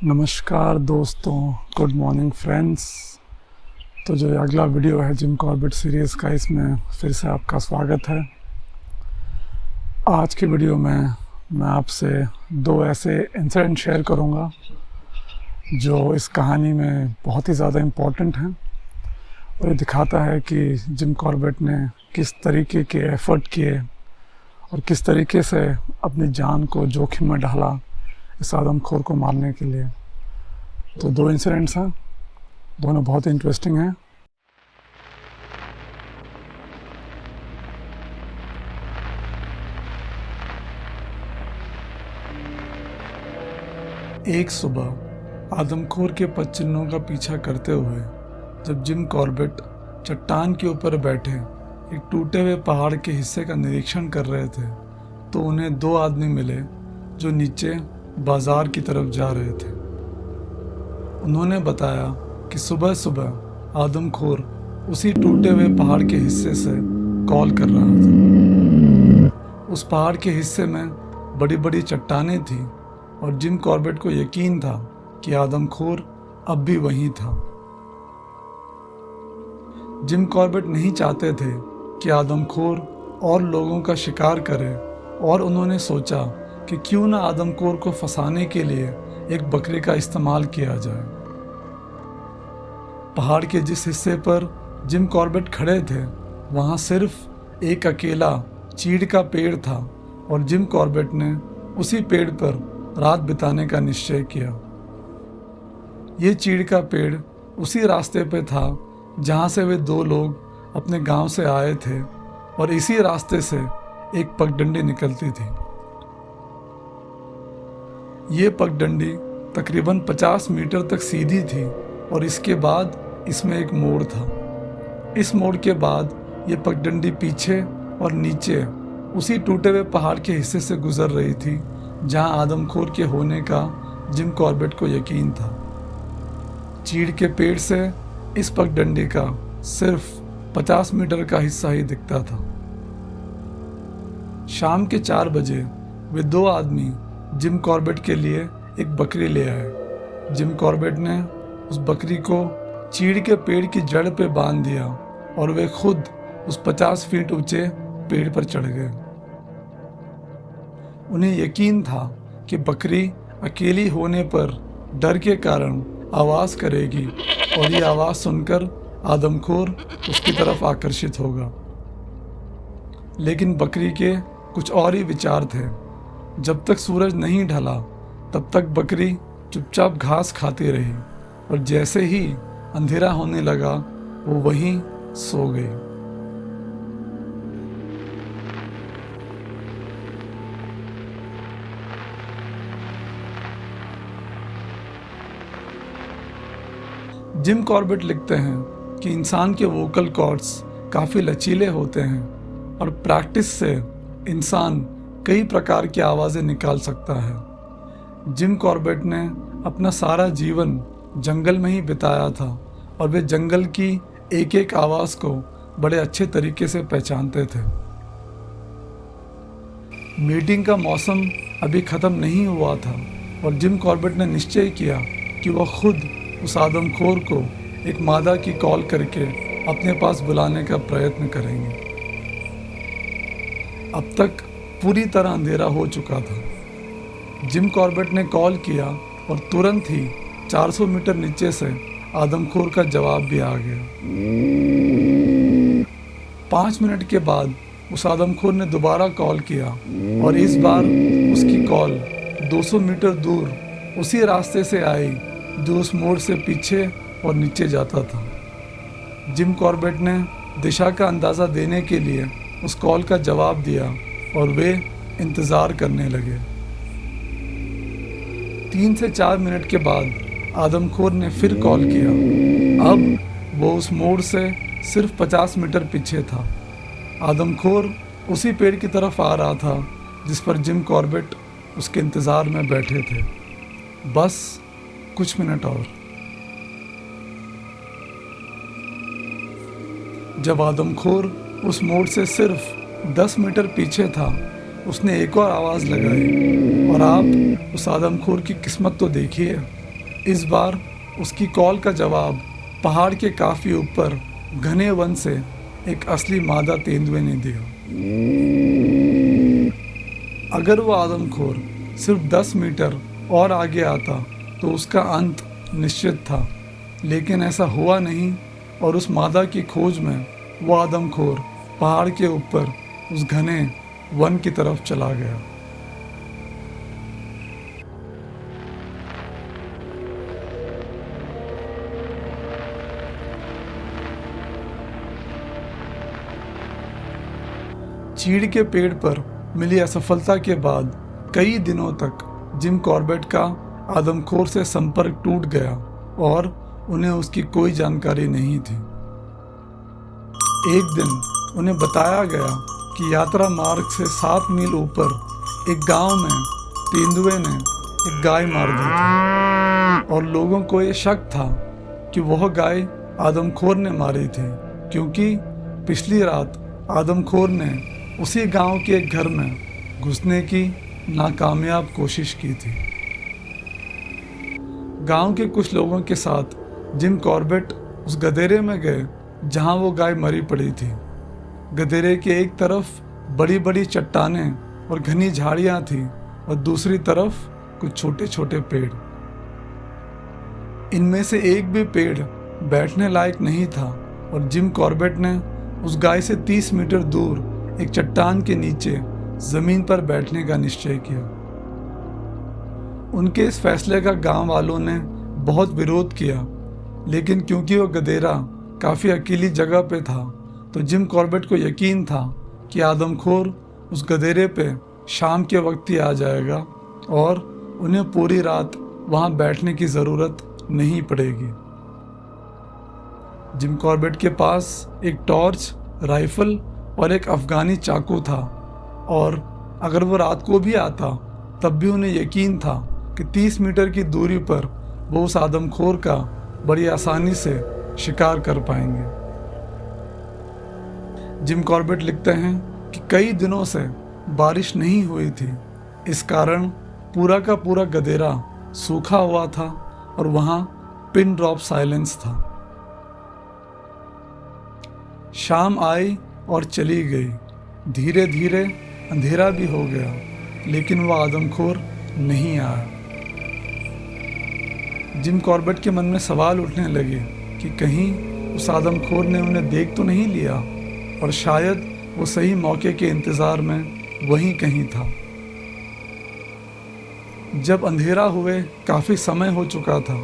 नमस्कार दोस्तों, good morning friends. तो जो ये अगला वीडियो है जिम कॉर्बेट सीरीज़ का, इसमें फिर से आपका स्वागत है। आज की वीडियो में मैं आपसे दो ऐसे इंसिडेंट शेयर करूंगा जो इस कहानी में बहुत ही ज़्यादा इम्पोर्टेंट हैं और ये दिखाता है कि जिम कॉर्बेट ने किस तरीके के एफ़र्ट किए और किस तरीके से अपनी जान को जोखिम में डाला इस आदमखोर को मारने के लिए। तो दो इंसिडेंट्स हैं, दोनों बहुत इंटरेस्टिंग हैं। एक सुबह आदमखोर के पदचिन्हों का पीछा करते हुए जब जिम कॉर्बेट चट्टान के ऊपर बैठे एक टूटे हुए पहाड़ के हिस्से का निरीक्षण कर रहे थे तो उन्हें दो आदमी मिले जो नीचे बाजार की तरफ जा रहे थे। उन्होंने बताया कि सुबह सुबह आदमखोर उसी टूटे हुए पहाड़ के हिस्से से कॉल कर रहा था। उस पहाड़ के हिस्से में बड़ी बड़ी चट्टानें थी और जिम कॉर्बेट को यकीन था कि आदमखोर अब भी वहीं था। जिम कॉर्बेट नहीं चाहते थे कि आदमखोर और लोगों का शिकार करे और उन्होंने सोचा कि क्यों ना आदमखोर को फंसाने के लिए एक बकरी का इस्तेमाल किया जाए। पहाड़ के जिस हिस्से पर जिम कॉर्बेट खड़े थे वहाँ सिर्फ एक अकेला चीड़ का पेड़ था और जिम कॉर्बेट ने उसी पेड़ पर रात बिताने का निश्चय किया। ये चीड़ का पेड़ उसी रास्ते पे था जहाँ से वे दो लोग अपने गांव से आए थे और इसी रास्ते से एक पगडंडी निकलती थी। ये पगडंडी तकरीबन 50 मीटर तक सीधी थी और इसके बाद इसमें एक मोड़ था। इस मोड़ के बाद ये पगडंडी पीछे और नीचे उसी टूटे हुए पहाड़ के हिस्से से गुजर रही थी जहां आदमखोर के होने का जिम कॉर्बेट को यकीन था। चीड़ के पेड़ से इस पगडंडी का सिर्फ 50 मीटर का हिस्सा ही दिखता था। शाम के 4 बजे वे दो आदमी जिम कॉर्बेट के लिए एक बकरी ले आए। जिम कॉर्बेट ने उस बकरी को चीड़ के पेड़ की जड़ पे बांध दिया और वे खुद उस 50 फीट ऊंचे पेड़ पर चढ़ गए। उन्हें यकीन था कि बकरी अकेली होने पर डर के कारण आवाज़ करेगी और ये आवाज़ सुनकर आदमखोर उसकी तरफ आकर्षित होगा। लेकिन बकरी के कुछ और ही विचार थे। जब तक सूरज नहीं ढला तब तक बकरी चुपचाप घास खाती रही और जैसे ही अंधेरा होने लगा वो वहीं सो गई। जिम कॉर्बेट लिखते हैं कि इंसान के वोकल कॉर्ड्स काफ़ी लचीले होते हैं और प्रैक्टिस से इंसान कई प्रकार की आवाज़ें निकाल सकता है। जिम कॉर्बेट ने अपना सारा जीवन जंगल में ही बिताया था और वे जंगल की एक एक आवाज़ को बड़े अच्छे तरीके से पहचानते थे। मीटिंग का मौसम अभी ख़त्म नहीं हुआ था और जिम कॉर्बेट ने निश्चय किया कि वह खुद उस आदमखोर को एक मादा की कॉल करके अपने पास बुलाने का प्रयत्न करेंगे। अब तक पूरी तरह अंधेरा हो चुका था। जिम कॉर्बेट ने कॉल किया और तुरंत ही 400 मीटर नीचे से आदमखोर का जवाब भी आ गया। 5 मिनट के बाद उस आदमखोर ने दोबारा कॉल किया और इस बार उसकी कॉल 200 मीटर दूर उसी रास्ते से आई जो उस मोड़ से पीछे और नीचे जाता था। जिम कॉर्बेट ने दिशा का अंदाज़ा देने के लिए उस कॉल का जवाब दिया और वे इंतज़ार करने लगे। 3 से 4 मिनट के बाद आदमखोर ने फिर कॉल किया। अब वो उस मोड़ से सिर्फ 50 मीटर पीछे था। आदमखोर उसी पेड़ की तरफ आ रहा था जिस पर जिम कॉर्बेट उसके इंतज़ार में बैठे थे। बस कुछ मिनट और। जब आदमखोर उस मोड़ से सिर्फ 10 मीटर पीछे था उसने एक और आवाज़ लगाई और आप उस आदमखोर की किस्मत तो देखिए, इस बार उसकी कॉल का जवाब पहाड़ के काफ़ी ऊपर घने वन से एक असली मादा तेंदुए ने दिया। अगर वो आदमखोर सिर्फ 10 मीटर और आगे आता तो उसका अंत निश्चित था, लेकिन ऐसा हुआ नहीं और उस मादा की खोज में वो आदमखोर पहाड़ के ऊपर उस घने वन की तरफ चला गया। चीड़ के पेड़ पर मिली असफलता के बाद कई दिनों तक जिम कॉर्बेट का आदमखोर से संपर्क टूट गया और उन्हें उसकी कोई जानकारी नहीं थी। एक दिन उन्हें बताया गया कि यात्रा मार्ग से 7 मील ऊपर एक गांव में तेंदुए ने एक गाय मार दी थी और लोगों को ये शक था कि वह गाय आदमखोर ने मारी थी, क्योंकि पिछली रात आदमखोर ने उसी गांव के एक घर में घुसने की नाकामयाब कोशिश की थी। गांव के कुछ लोगों के साथ जिम कॉर्बेट उस गधेरे में गए जहां वो गाय मरी पड़ी थी। गधेरे के एक तरफ बड़ी बड़ी चट्टानें और घनी झाड़ियां थी और दूसरी तरफ कुछ छोटे छोटे पेड़। इनमें से एक भी पेड़ बैठने लायक नहीं था और जिम कॉर्बेट ने उस गाय से 30 मीटर दूर एक चट्टान के नीचे जमीन पर बैठने का निश्चय किया। उनके इस फैसले का गांव वालों ने बहुत विरोध किया, लेकिन क्योंकि वो गधेरा काफ़ी अकेली जगह पे था तो जिम कॉर्बेट को यकीन था कि आदमखोर उस गधेरे पे शाम के वक्त ही आ जाएगा और उन्हें पूरी रात वहाँ बैठने की ज़रूरत नहीं पड़ेगी। जिम कॉर्बेट के पास एक टॉर्च, राइफल और एक अफगानी चाकू था और अगर वो रात को भी आता तब भी उन्हें यकीन था कि 30 मीटर की दूरी पर वो उस आदमखोर का बड़ी आसानी से शिकार कर पाएंगे। जिम कॉर्बेट लिखते हैं कि कई दिनों से बारिश नहीं हुई थी, इस कारण पूरा का पूरा गधेरा सूखा हुआ था और वहाँ पिन ड्रॉप साइलेंस था। शाम आई और चली गई। धीरे धीरे अंधेरा भी हो गया, लेकिन वह आदमखोर नहीं आया। जिम कॉर्बेट के मन में सवाल उठने लगे कि कहीं उस आदमखोर ने उन्हें देख तो नहीं लिया और शायद वो सही मौके के इंतज़ार में वहीं कहीं था। जब अंधेरा हुए काफ़ी समय हो चुका था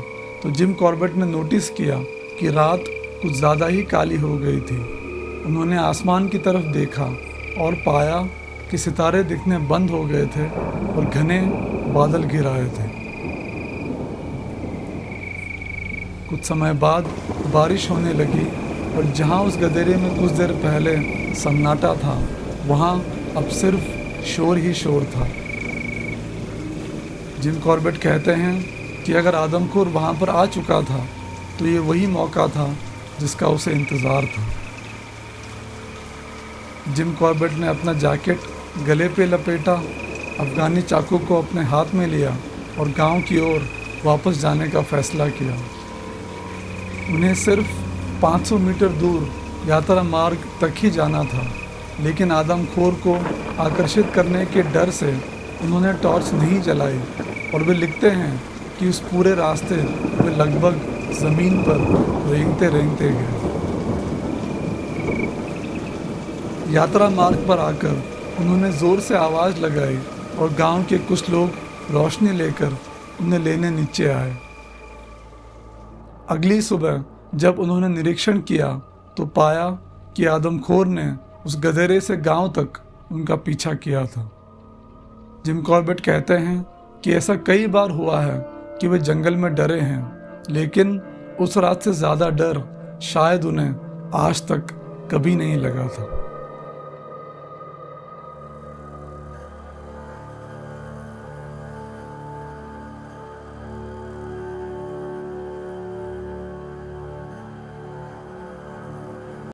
तो जिम कॉर्बेट ने नोटिस किया कि रात कुछ ज़्यादा ही काली हो गई थी। उन्होंने आसमान की तरफ देखा और पाया कि सितारे दिखने बंद हो गए थे और घने बादल घिर आए थे। कुछ समय बाद बारिश होने लगी और जहां उस गधेरे में कुछ देर पहले सन्नाटा था, वहां अब सिर्फ शोर ही शोर था। जिम कॉर्बेट कहते हैं कि अगर आदमखोर वहां पर आ चुका था तो ये वही मौका था जिसका उसे इंतज़ार था। जिम कॉर्बेट ने अपना जैकेट गले पे लपेटा, अफगानी चाकू को अपने हाथ में लिया और गांव की ओर वापस जाने का फैसला किया। उन्हें सिर्फ 500 मीटर दूर यात्रा मार्ग तक ही जाना था, लेकिन आदमखोर को आकर्षित करने के डर से उन्होंने टॉर्च नहीं जलाई और वे लिखते हैं कि उस पूरे रास्ते वे लगभग ज़मीन पर रेंगते रेंगते गए। यात्रा मार्ग पर आकर उन्होंने ज़ोर से आवाज़ लगाई और गांव के कुछ लोग रोशनी लेकर उन्हें लेने नीचे आए। अगली सुबह जब उन्होंने निरीक्षण किया तो पाया कि आदमखोर ने उस गधेरे से गांव तक उनका पीछा किया था। जिम कॉर्बेट कहते हैं कि ऐसा कई बार हुआ है कि वे जंगल में डरे हैं, लेकिन उस रात से ज़्यादा डर शायद उन्हें आज तक कभी नहीं लगा था।